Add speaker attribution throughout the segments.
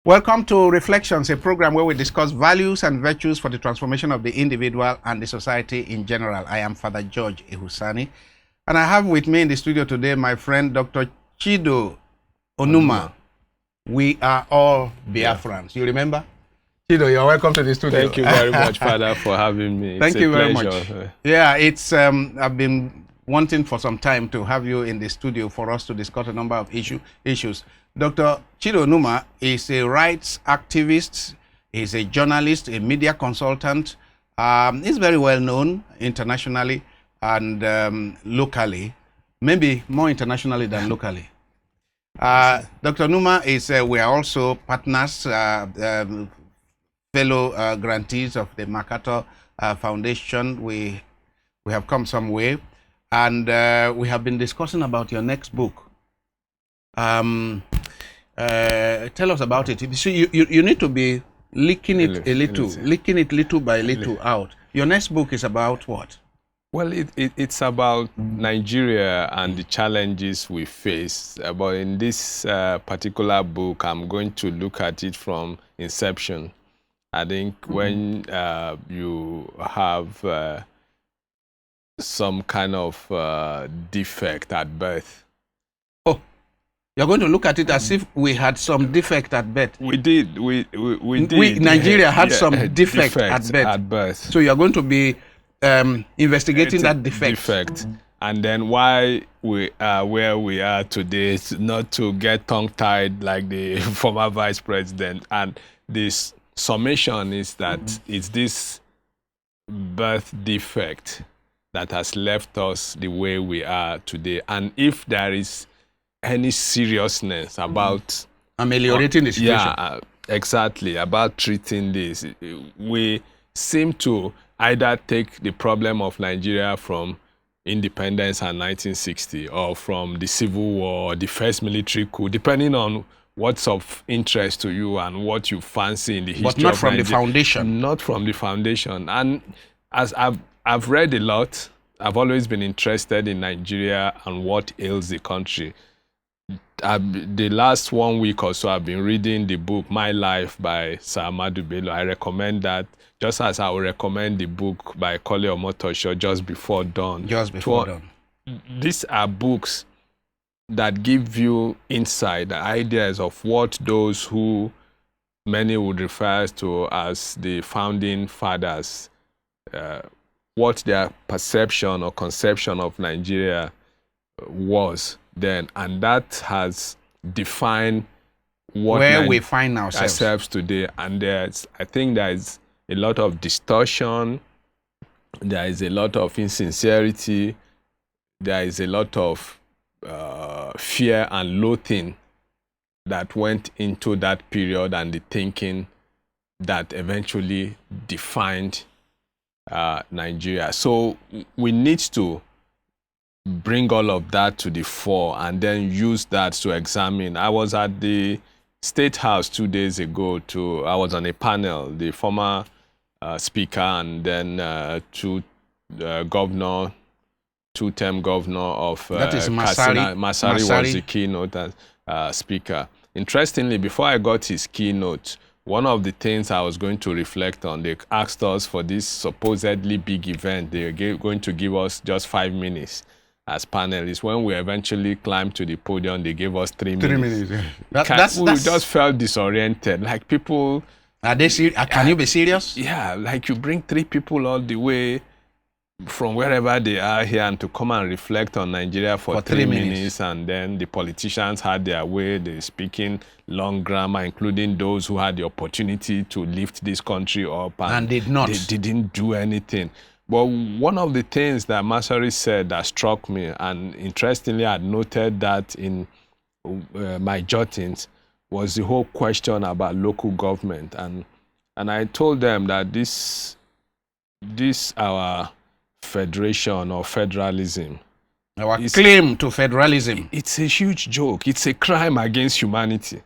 Speaker 1: Welcome to Reflections, a program where we discuss values and virtues for the transformation of the individual and the society in general. I am Father George Ehusani, and I have with me in the studio today my friend Dr. Chido Onumah. We are all Biafrans. You remember? Chido, you're welcome to the studio.
Speaker 2: Thank you very much, Father, for having me.
Speaker 1: Thank you very much. Yeah, it's I've been wanting for some time to have you in the studio for us to discuss a number of issues. Dr. Chido Onumah is a rights activist, he's a journalist, a media consultant. He's very well known internationally and locally, maybe more internationally than locally. Dr. Onumah is, we are also partners, fellow grantees of the Makato Foundation. We have come some way, and we have been discussing about your next book. Tell us about it. So you need to be leaking it leaking it little by little out. Your next book is about what?
Speaker 2: Well, it's about Nigeria and the challenges we face. But in this particular book, I'm going to look at it from inception. I think when you have some kind of defect at birth.
Speaker 1: Oh, you're going to look at it as if we had some defect at birth.
Speaker 2: We did. We did.
Speaker 1: Nigeria had some defect at birth. So you're going to be investigating that defect.
Speaker 2: And then why we are where we are today, not to get tongue-tied like the former vice president. And this summation is that it's this birth defect that has left us the way we are today. And if there is any seriousness about
Speaker 1: ameliorating the situation.
Speaker 2: Yeah, exactly, about treating this, we seem to either take the problem of Nigeria from independence and 1960 or from the Civil War or the first military coup, depending on what's of interest to you and what you fancy in the history of Nigeria.
Speaker 1: But not from the foundation.
Speaker 2: Not from the foundation. And as I've read a lot, I've always been interested in Nigeria and what ails the country. The last 1 week or so, I've been reading the book My Life by Sir Ahmadu Bello. I recommend that, just as I would recommend the book by Kole Omotosho, Just Before Dawn.
Speaker 1: Just Before Dawn.
Speaker 2: These are books that give you insight, the ideas of what those who many would refer to as the founding fathers, what their perception or conception of Nigeria was then, and that has defined
Speaker 1: where we find ourselves
Speaker 2: today. And I think there is a lot of distortion, there is a lot of insincerity, there is a lot of fear and loathing that went into that period and the thinking that eventually defined Nigeria. So we need to bring all of that to the fore and then use that to examine. I was at the State House 2 days ago. I was on a panel, the former speaker and then two-term governor of
Speaker 1: that is
Speaker 2: Masari was the keynote speaker. Interestingly, before I got his keynote, one of the things I was going to reflect on, they asked us for this supposedly big event. They were going to give us just 5 minutes as panelists. When we eventually climbed to the podium, they gave us 3 minutes.
Speaker 1: 3 minutes.
Speaker 2: We just felt disoriented. Like people...
Speaker 1: Are they serious? Can you be serious?
Speaker 2: Yeah, like you bring 3 people all the way from wherever they are here and to come and reflect on Nigeria for 3 minutes, and then the politicians had their way, they're speaking long grammar, including those who had the opportunity to lift this country up
Speaker 1: and did not.
Speaker 2: They didn't do anything. But one of the things that Masari said that struck me, and interestingly I had noted that in my jottings, was the whole question about local government. And I told them that this our federation or federalism,
Speaker 1: our claim to federalism,
Speaker 2: it's a huge joke. It's a crime against humanity.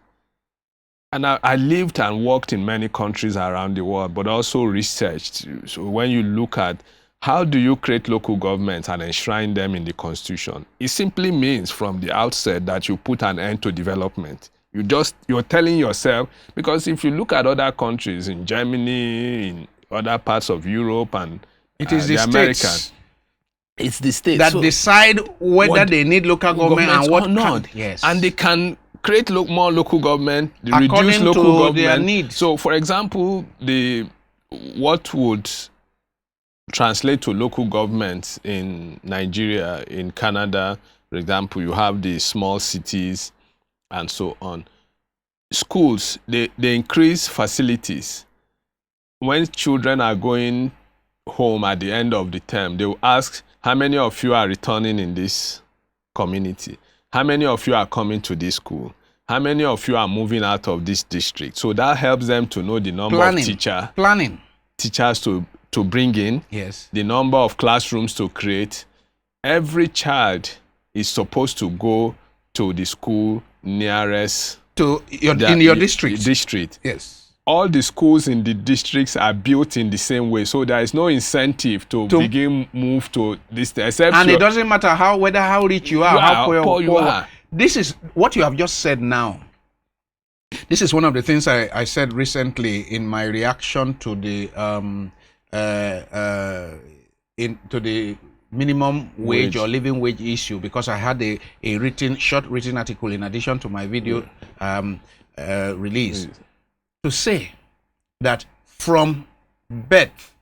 Speaker 2: And I lived and worked in many countries around the world, but also researched. So when you look at how do you create local governments and enshrine them in the Constitution, it simply means from the outset that you put an end to development. you're telling yourself, because if you look at other countries in Germany, in other parts of Europe and
Speaker 1: it is the
Speaker 2: American,
Speaker 1: states
Speaker 2: it's the states
Speaker 1: that
Speaker 2: so
Speaker 1: decide whether
Speaker 2: what
Speaker 1: they need local government and what
Speaker 2: or not.
Speaker 1: Yes.
Speaker 2: And they can create more local government,
Speaker 1: according
Speaker 2: reduce local
Speaker 1: to
Speaker 2: government.
Speaker 1: their needs.
Speaker 2: So, for example, what would translate to local government in Nigeria, in Canada, for example, you have the small cities and so on. Schools, they increase facilities. When children are going home at the end of the term, they will ask, how many of you are returning in this community? How many of you are coming to this school? How many of you are moving out of this district? So that helps them to know the number of teachers to bring in,
Speaker 1: yes,
Speaker 2: the number of classrooms to create. Every child is supposed to go to the school nearest
Speaker 1: to in your district.
Speaker 2: Yes. All the schools in the districts are built in the same way, so there is no incentive to begin move to this, except
Speaker 1: and it doesn't matter how rich you are, how poor you are. This is what you have just said now. This is one of the things I said recently in my reaction to the into the minimum wage or living wage issue, because I had a short written article in addition to my video release to say that from birth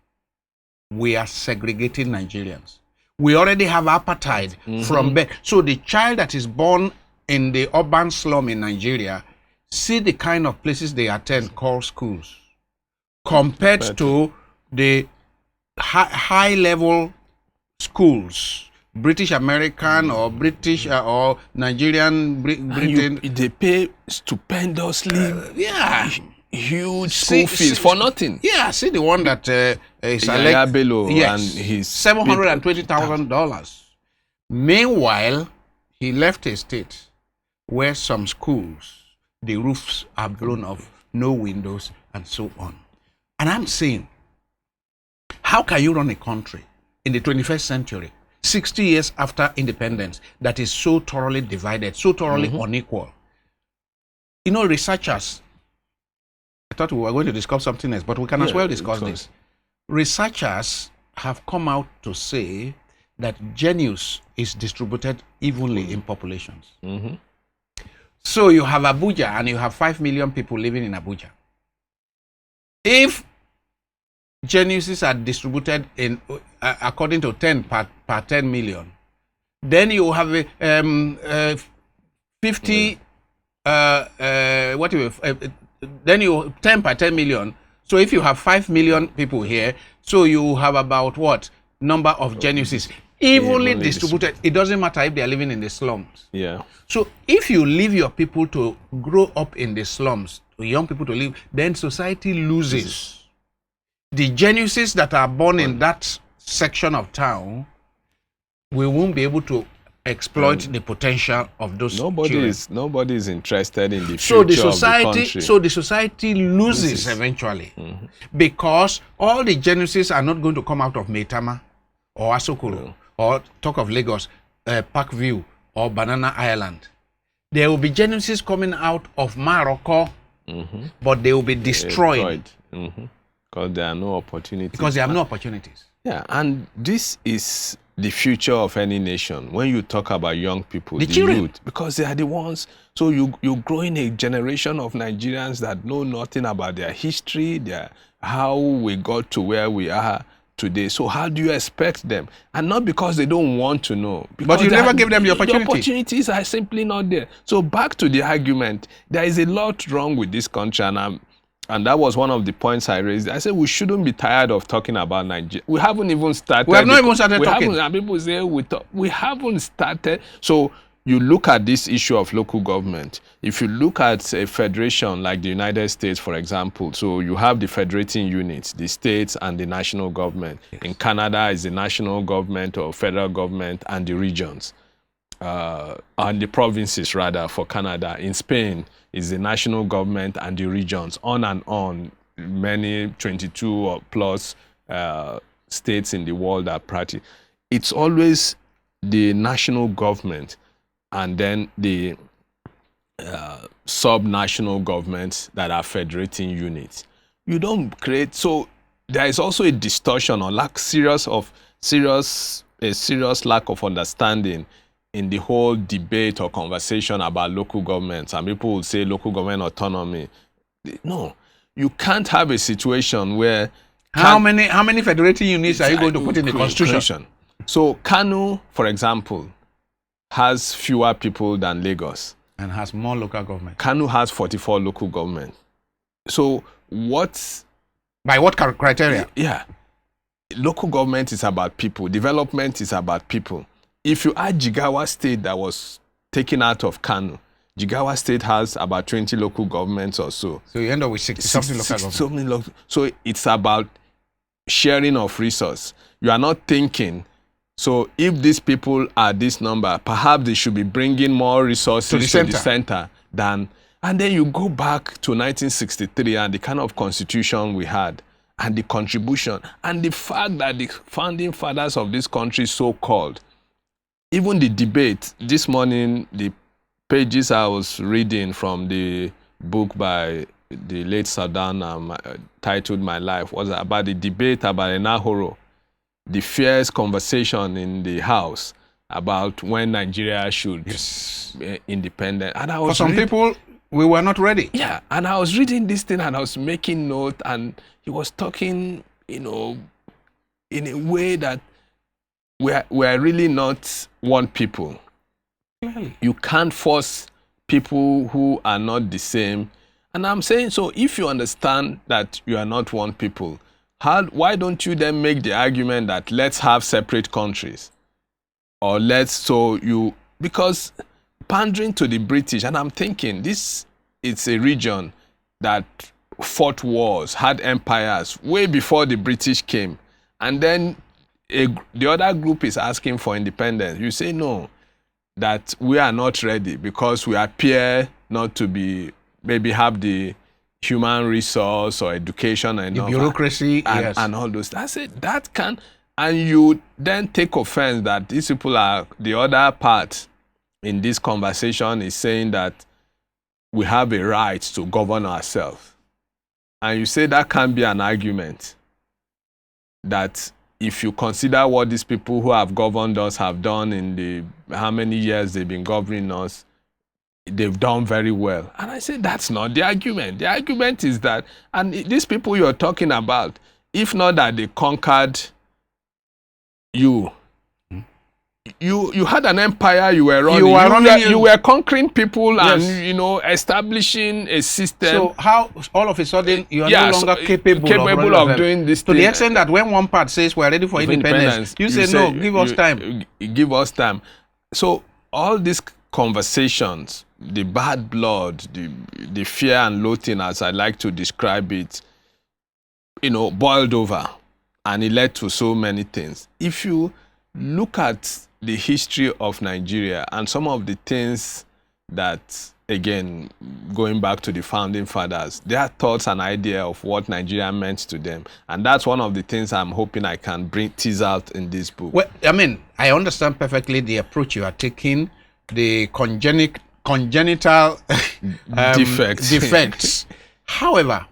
Speaker 1: we are segregating Nigerians. We already have apartheid from birth. So the child that is born in the urban slum in Nigeria, see the kind of places they attend called schools, compared to the high level schools, British American or British or Nigerian Britain.
Speaker 2: They pay stupendously huge school fees for nothing.
Speaker 1: Yeah, see the one that is
Speaker 2: Bello and his
Speaker 1: $720,000. Meanwhile, he left a state where some schools, the roofs are blown off, no windows, and so on. And I'm saying, how can you run a country in the 21st century, 60 years after independence, that is so thoroughly divided, so thoroughly unequal? You know, researchers, I thought we were going to discuss something else, but we can as well discuss this. Researchers have come out to say that genius is distributed evenly in populations. So you have Abuja and you have 5 million people living in Abuja. If geniuses are distributed in according to 10 per 10 million, then you have a 50 then you 10 per 10 million. So if you have 5 million people here, so you have about what number of geniuses evenly distributed. It doesn't matter if they are living in the slums.
Speaker 2: Yeah.
Speaker 1: So if you leave your people to grow up in the slums, young people to live, then society loses. The geniuses that are born in that section of town, we won't be able to exploit the potential of those children.
Speaker 2: Nobody is interested in the future of the country.
Speaker 1: So the society loses eventually, because all the geniuses are not going to come out of Maitama or Asokoro or talk of Lagos, Parkview or Banana Island. There will be geniuses coming out of Morocco, but they will be destroyed.
Speaker 2: Because there are no opportunities.
Speaker 1: Because they have no opportunities.
Speaker 2: Yeah, and this is the future of any nation. When you talk about young people, the
Speaker 1: children,
Speaker 2: youth, because they are the ones. So you're growing a generation of Nigerians that know nothing about their history, how we got to where we are today. So how do you expect them? And not because they don't want to know.
Speaker 1: But you never give them the opportunity.
Speaker 2: The opportunities are simply not there. So back to the argument, there is a lot wrong with this country, and that was one of the points I raised. I said we shouldn't be tired of talking about Nigeria. We haven't even started.
Speaker 1: We have not even started talking.
Speaker 2: And people say we haven't started. So you look at this issue of local government. If you look at a federation like the United States, for example, so you have the federating units, the states and the national government. Yes. In Canada, is the national government or federal government and the regions. And the provinces rather for Canada. In Spain is the national government and the regions, on and on. Many 22 or plus states in the world are practicing. It's always the national government and then the sub-national governments that are federating units. You don't create, so there is also a distortion or a serious lack of understanding in the whole debate or conversation about local government. Some people would say local government autonomy. No, you can't have a situation where
Speaker 1: how many federating units are you going to put in the constitution?
Speaker 2: So Kano, for example, has fewer people than Lagos.
Speaker 1: And has more local government.
Speaker 2: Kano has 44 local government. So what?
Speaker 1: By what criteria?
Speaker 2: Yeah. Local government is about people. Development is about people. If you add Jigawa State that was taken out of Kano, Jigawa State has about 20 local governments or so.
Speaker 1: So you end up with 60-something local government.
Speaker 2: So it's about sharing of resource. You are not thinking, so if these people are this number, perhaps they should be bringing more resources to the center than, and then you go back to 1963 and the kind of constitution we had and the contribution and the fact that the founding fathers of this country, so-called, even the debate this morning, the pages I was reading from the book by the late Sadan titled My Life was about the debate about Enahoro, the fierce conversation in the house about when Nigeria should be independent. And I was
Speaker 1: for some people, we were not ready.
Speaker 2: Yeah, and I was reading this thing and I was making note, and he was talking, in a way that we're really not one people.
Speaker 1: Clearly.
Speaker 2: You can't force people who are not the same. And I'm saying, so if you understand that you are not one people, why don't you then make the argument that let's have separate countries? Or because pandering to the British, and I'm thinking it's a region that fought wars, had empires way before the British came. And then the other group is asking for independence. You say no, that we are not ready because we appear not to be, maybe have the human resource or education and
Speaker 1: the bureaucracy
Speaker 2: and all those. I said that can, and you then take offense that these people are, the other part in this conversation is saying that we have a right to govern ourselves. And you say that can be an argument that if you consider what these people who have governed us have done in the how many years they've been governing us, they've done very well. And I say that's not the argument. The argument is that, and these people you're talking about, if not that they conquered you had an empire you were running. You were conquering people and establishing a system.
Speaker 1: So how all of a sudden you are no longer capable
Speaker 2: of doing this
Speaker 1: to the extent that when one part says we're ready for independence, you say no, give us time.
Speaker 2: Give us time. So all these conversations, the bad blood, the fear and loathing, as I like to describe it, boiled over, and it led to so many things. If you look at the history of Nigeria and some of the things that, again, going back to the founding fathers, their thoughts and idea of what Nigeria meant to them. And that's one of the things I'm hoping I can tease out in this book.
Speaker 1: Well, I mean, I understand perfectly the approach you are taking, the congenital defects. However,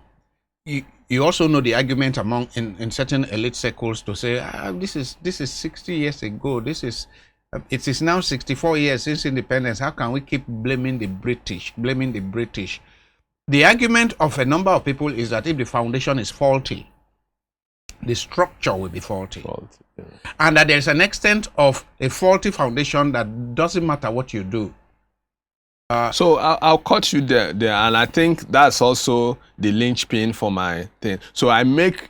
Speaker 1: you also know the argument among in certain elite circles to say this is 60 years ago. It is now 64 years since independence. How can we keep blaming the British? The argument of a number of people is that if the foundation is faulty, the structure will be faulty. And that there's an extent of a faulty foundation that doesn't matter what you do.
Speaker 2: So I'll cut you there, and I think that's also the linchpin for my thing. So I make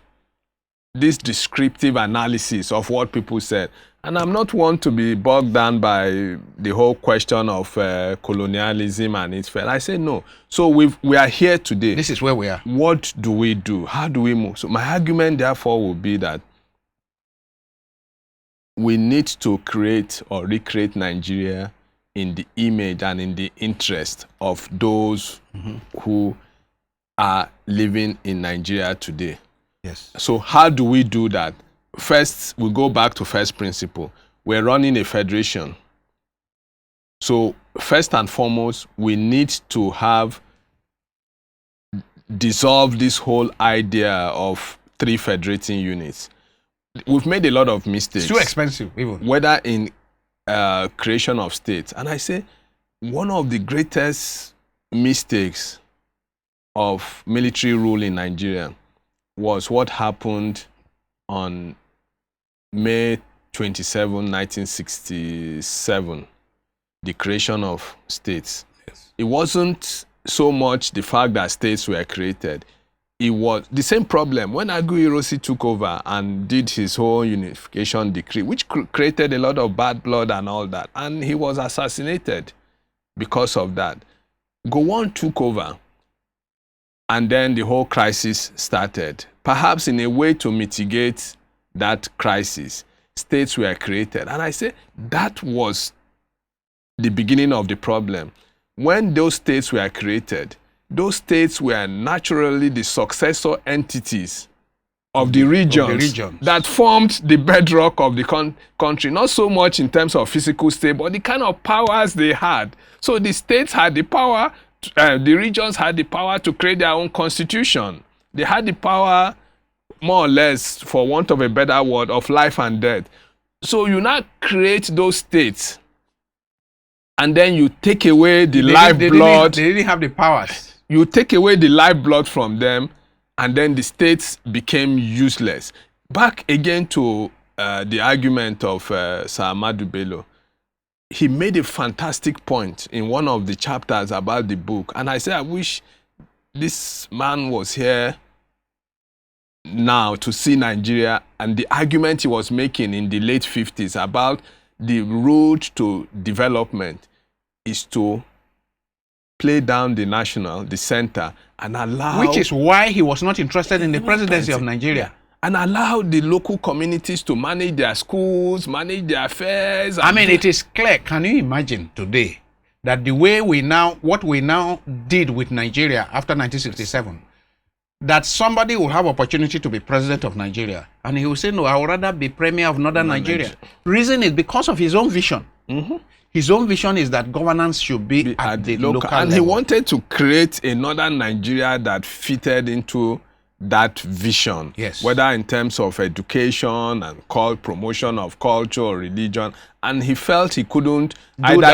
Speaker 2: this descriptive analysis of what people said, and I'm not one to be bogged down by the whole question of colonialism and its failure. I say no. So we are here today.
Speaker 1: This is where we are.
Speaker 2: What do we do? How do we move? So my argument, therefore, will be that we need to create or recreate Nigeria in the image and in the interest of those who are living in Nigeria today.
Speaker 1: Yes.
Speaker 2: So how do we do that? First, we go back to first principle. We're running a federation. So first and foremost, we need to have dissolve this whole idea of 3 federating units. We've made a lot of mistakes.
Speaker 1: It's too expensive, even.
Speaker 2: Whether in creation of states. And I say one of the greatest mistakes of military rule in Nigeria was what happened on May 27, 1967, the creation of states.
Speaker 1: Yes.
Speaker 2: It wasn't so much the fact that states were created. It was the same problem when Aguiyi took over and did his whole unification decree, which created a lot of bad blood and all that. And he was assassinated because of that. Gowon took over, and then the whole crisis started. Perhaps in a way to mitigate that crisis, states were created. And I say that was the beginning of the problem. When those states were created, those states were naturally the successor entities of the regions, that formed the bedrock of the country, not so much in terms of physical state, but the kind of powers they had. So the states had the power, the regions had the power to create their own constitution. They had the power, more or less, for want of a better word, of life and death. So you now create those states, and then you take away the lifeblood.
Speaker 1: They didn't have the powers.
Speaker 2: You take away the lifeblood from them, and then the states became useless. Back again to the argument of Sir Ahmadu Bello. He made a fantastic point in one of the chapters about the book. And I said, I wish this man was here now to see Nigeria, and the argument he was making in the late 50s about the road to development is to play down the national, the center, and allow...
Speaker 1: Which is why he was not interested in the presidency of Nigeria.
Speaker 2: And allow the local communities to manage their schools, manage their affairs.
Speaker 1: I mean, it is clear. Can you imagine today that the way what we now did with Nigeria after 1967, that somebody will have opportunity to be president of Nigeria, and he will say, no, I would rather be premier of northern Nigeria. Reason is because of his own vision.
Speaker 2: Mm-hmm.
Speaker 1: His own vision is that governance should be at the local
Speaker 2: and
Speaker 1: level.
Speaker 2: He wanted to create a northern Nigeria that fitted into that vision.
Speaker 1: Yes.
Speaker 2: Whether in terms of education and promotion of culture or religion. And he felt he couldn't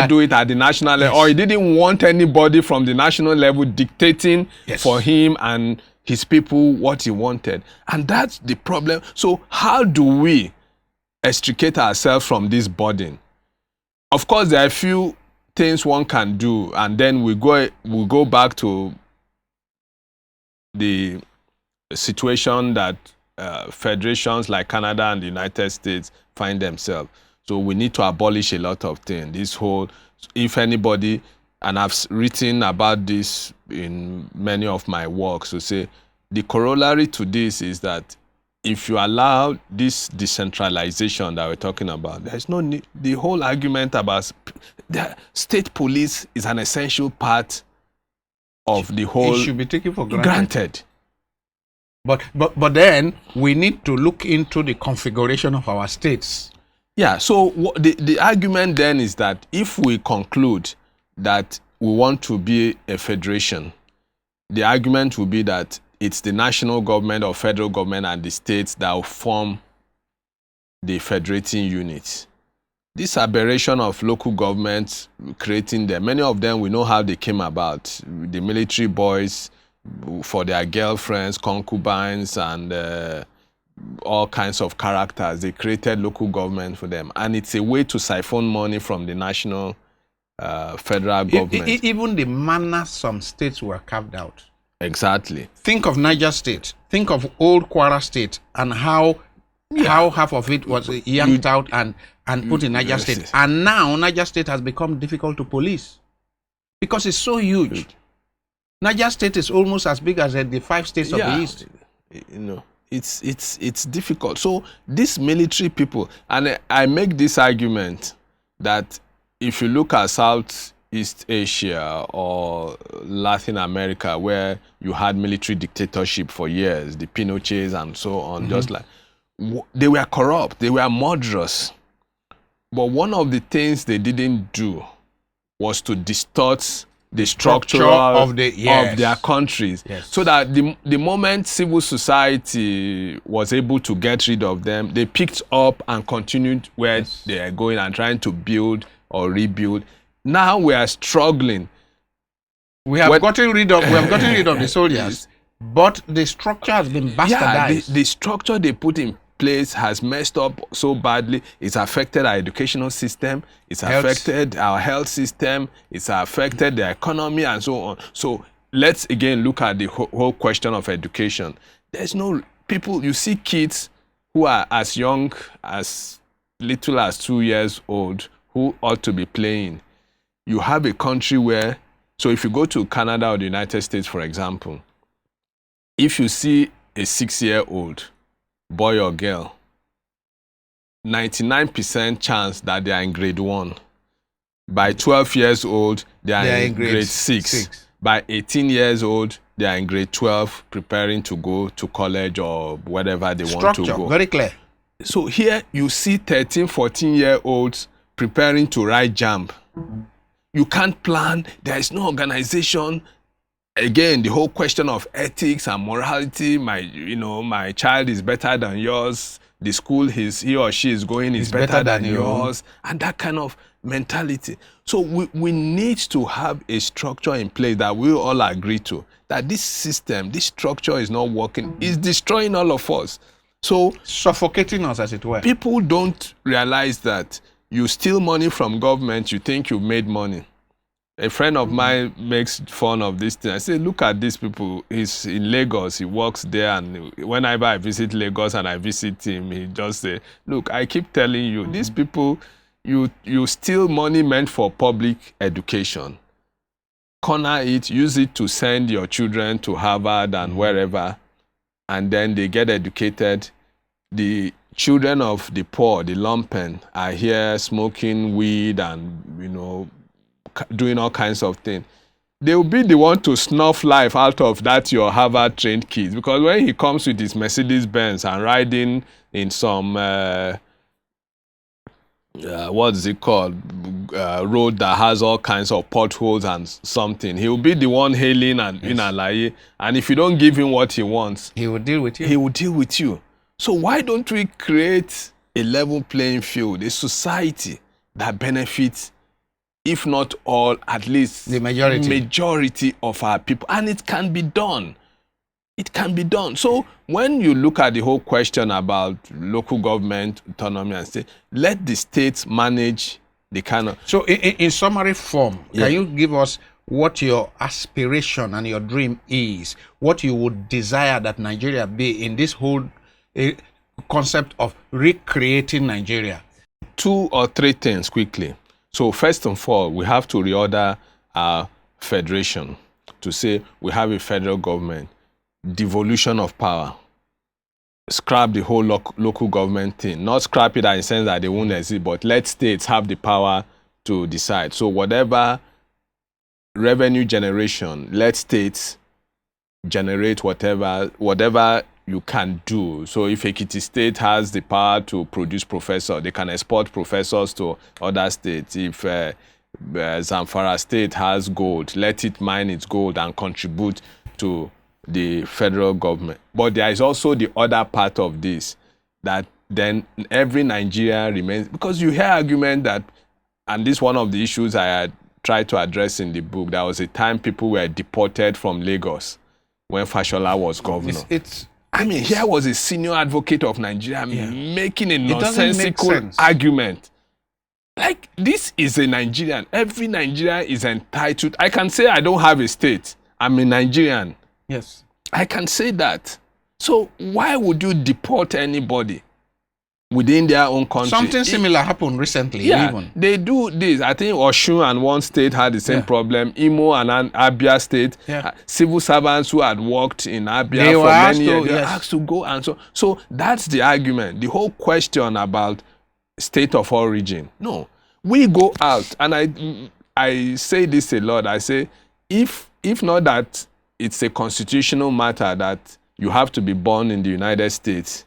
Speaker 2: do it at the national level, or he didn't want anybody from the national level dictating for him and his people what he wanted. And that's the problem. So how do we extricate ourselves from this burden? Of course, there are a few things one can do, and then we go back to the situation that federations like Canada and the United States find themselves. So we need to abolish a lot of things. This whole, if anybody, and I've written about this in many of my works, to say the corollary to this is that if you allow this decentralization that we're talking about, there's no need. The whole argument about the state police is an essential part of the whole.
Speaker 1: It should be taken for granted.
Speaker 2: Granted.
Speaker 1: But then we need to look into the configuration of our states.
Speaker 2: Yeah. So the argument then is that if we conclude that we want to be a federation, the argument will be that it's the national government or federal government and the states that will form the federating units. This aberration of local governments creating them, many of them, we know how they came about. The military boys, for their girlfriends, concubines, and all kinds of characters, they created local government for them. And it's a way to siphon money from the national federal government.
Speaker 1: Even the manner some states were carved out.
Speaker 2: Exactly.
Speaker 1: Think of Niger State. Think of old Kwara State and how half of it was yanked out and put in Niger State. And now Niger State has become difficult to police because it's so huge. Niger State is almost as big as the 5 states of the East.
Speaker 2: You know, it's difficult. So these military people, and I make this argument that if you look at Southeast Asia or Latin America, where you had military dictatorship for years, the Pinochets and so on, just like, they were corrupt, they were murderous. But one of the things they didn't do was to distort the structure of their countries.
Speaker 1: Yes.
Speaker 2: So that the moment civil society was able to get rid of them, they picked up and continued where they are going and trying to build or rebuild. Now we are struggling.
Speaker 1: We have gotten rid of the soldiers, but the structure has been bastardized.
Speaker 2: Yeah, the structure they put in place has messed up so badly. It's affected our educational system. It's affected our health system. It's affected the economy and so on. So let's again look at the whole question of education. There's no people, you see kids who are as young as little as 2 years old who ought to be playing. You have a country where, so if you go to Canada or the United States, for example, if you see a 6-year-old boy or girl, 99% chance that they are in grade 1. By 12 years old, they are in grade 6. By 18 years old, they are in grade 12, preparing to go to college or whatever they want to go.
Speaker 1: Very clear.
Speaker 2: So here you see 13, 14-year-olds preparing to write JAMB. You can't plan. There is no organization. Again, the whole question of ethics and morality. My child is better than yours. The school he or she is going is better than yours. And that kind of mentality. So we need to have a structure in place that we all agree to. That this system, this structure is not working. It's destroying all of us. So
Speaker 1: suffocating us, as it were.
Speaker 2: People don't realize that you steal money from government, you think you've made money. A friend of mine makes fun of this thing. I say, look at these people. He's in Lagos. He works there. And whenever I visit Lagos and I visit him, he just say, look, I keep telling you, these people, you steal money meant for public education. Corner it, use it to send your children to Harvard and wherever. And then they get educated. The children of the poor, the lumpen, are here smoking weed and, doing all kinds of things. They will be the one to snuff life out of that your Harvard-trained kids. Because when he comes with his Mercedes-Benz and riding in some, what's it called, road that has all kinds of potholes and something, he will be the one hailing and in Alaye. And if you don't give him what he wants,
Speaker 1: he will deal with you.
Speaker 2: He will deal with you. So why don't we create a level playing field, a society that benefits, if not all, at least
Speaker 1: the majority
Speaker 2: of our people? And it can be done. It can be done. So when you look at the whole question about local government, autonomy and state, let the states manage the kind of...
Speaker 1: So in summary form, can you give us what your aspiration and your dream is? What you would desire that Nigeria be in this whole concept of recreating Nigeria?
Speaker 2: 2 or 3 things quickly. So first and foremost, we have to reorder our federation to say we have a federal government, devolution of power, scrap the whole local government thing, not scrap it in the sense that they won't exist, but let states have the power to decide. So whatever revenue generation, let states generate whatever you can do. So if Ekiti State has the power to produce professors, they can export professors to other states. If Zamfara State has gold, let it mine its gold and contribute to the federal government. But there is also the other part of this, that then every Nigeria remains, because you hear argument that, and this is one of the issues I had tried to address in the book, there was a time people were deported from Lagos when Fashola was governor. Here was a senior advocate of Nigeria making a nonsensical argument. Like, this is a Nigerian. Every Nigerian is entitled. I can say I don't have a state. I'm a Nigerian.
Speaker 1: Yes.
Speaker 2: I can say that. So why would you deport anybody within their own country?
Speaker 1: Something similar happened recently. Even.
Speaker 2: They do this. I think Osun and one state had the same problem. Imo and Abia state. Civil servants who had worked in Abia for many years, they were asked to go and so. So that's the argument. The whole question about state of origin. No, we go out, and I say this a lot. I say, if not that it's a constitutional matter that you have to be born in the United States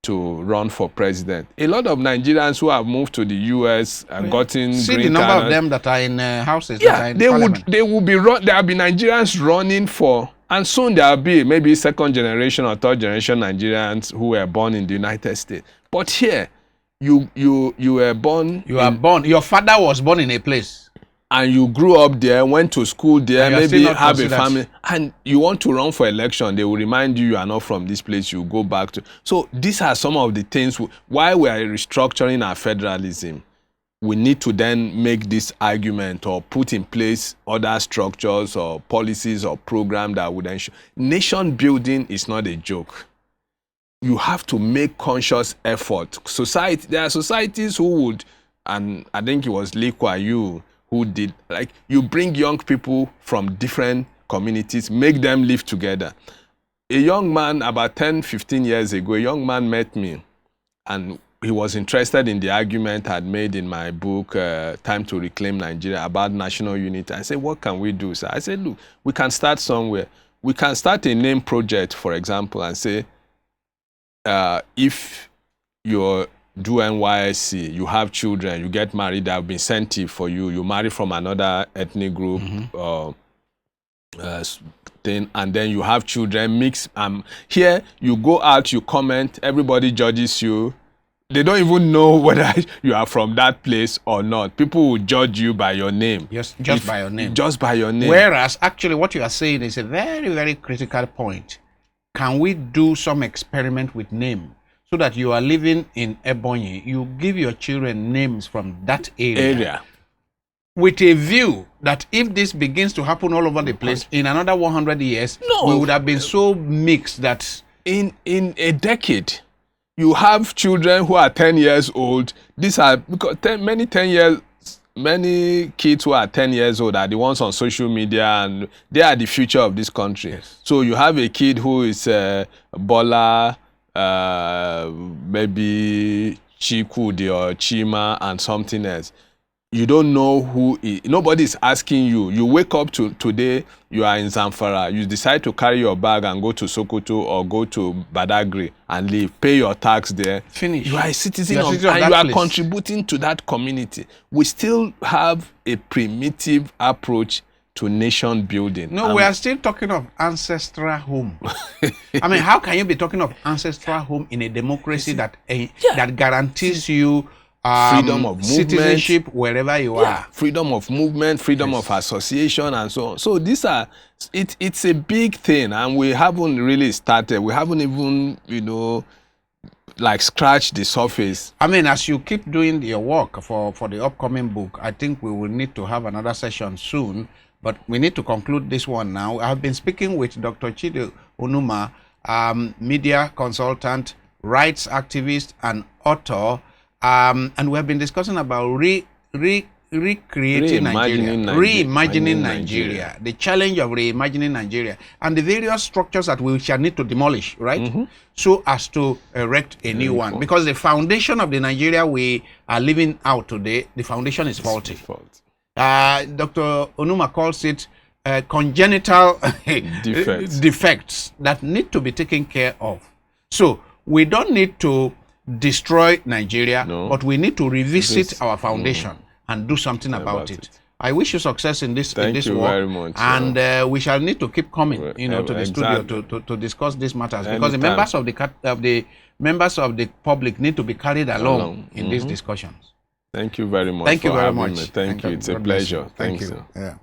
Speaker 2: to run for president. A lot of Nigerians who have moved to the US and gotten
Speaker 1: See
Speaker 2: green
Speaker 1: the number
Speaker 2: card,
Speaker 1: of them that are in houses.
Speaker 2: yeah,
Speaker 1: that are in
Speaker 2: they
Speaker 1: parliament.
Speaker 2: would be there will be Nigerians running for, and soon there will be maybe second generation or third generation Nigerians who were born in the United States. But here, you were born.
Speaker 1: You are born. Your father was born in a place.
Speaker 2: And you grew up there, went to school there, maybe have a family, and you want to run for election, they will remind you are not from this place, you go back to. So these are some of the things why we are restructuring our federalism. We need to then make this argument or put in place other structures or policies or programs that would ensure. Nation building is not a joke. You have to make conscious effort. There are societies who would, and I think it was Lee Kuan Yew who did, like, you bring young people from different communities, make them live together. A young man, about 10, 15 years ago, a young man met me, and he was interested in the argument I had made in my book, Time to Reclaim Nigeria, about national unity. I said, what can we do? So I said, look, we can start somewhere. We can start a name project, for example, and say, if you're do NYSC, you have children, you get married, there will be incentive for you. You marry from another ethnic group, thing, and then you have children, mix. Here, you go out, you comment, everybody judges you. They don't even know whether you are from that place or not. People will judge you by your name.
Speaker 1: Yes, just by your name.
Speaker 2: Just by your name.
Speaker 1: Whereas, actually, what you are saying is a very, very critical point. Can we do some experiment with name? So that you are living in Ebonyi, you give your children names from that area. With a view that if this begins to happen all over the place, in another 100 years, we would have been so mixed that...
Speaker 2: In a decade, you have children who are 10 years old. These are, because many kids who are 10 years old are the ones on social media, and they are the future of this country.
Speaker 1: Yes.
Speaker 2: So you have a kid who is Bola, maybe Chikudi or Chima and something else. You don't know who nobody is asking you. You wake up today, you are in Zamfara, you decide to carry your bag and go to Sokoto or go to Badagry and leave, pay your tax there.
Speaker 1: Finish.
Speaker 2: You are a citizen
Speaker 1: of
Speaker 2: and you are contributing to that community. We still have a primitive approach to nation building.
Speaker 1: No, we are still talking of ancestral home. I mean, how can you be talking of ancestral home in a democracy that guarantees you
Speaker 2: freedom of movement,
Speaker 1: citizenship wherever you are?
Speaker 2: Freedom of movement, freedom of association, and so on. So these are, it's a big thing, and we haven't really started. We haven't even, like scratched the surface.
Speaker 1: I mean, as you keep doing your work for the upcoming book, I think we will need to have another session soon. But we need to conclude this one now. I've been speaking with Dr. Chido Onumah, media consultant, rights activist, and author. And we have been discussing about reimagining Nigeria, the challenge of reimagining Nigeria, and the various structures that we shall need to demolish, right? So as to erect a new one. Because the foundation of the Nigeria we are living out today, the foundation is faulty. Dr. Onumah calls it congenital defects that need to be taken care of. So we don't need to destroy Nigeria, but we need to revisit our foundation and do something about it. I wish you success in this work.
Speaker 2: Thank you very much.
Speaker 1: And we shall need to keep coming, to the studio to discuss these matters, because the members of the public need to be carried along in these discussions.
Speaker 2: Thank you very much.
Speaker 1: Thank you very much.
Speaker 2: Thank you. It's a pleasure. Thank you.
Speaker 1: Yeah.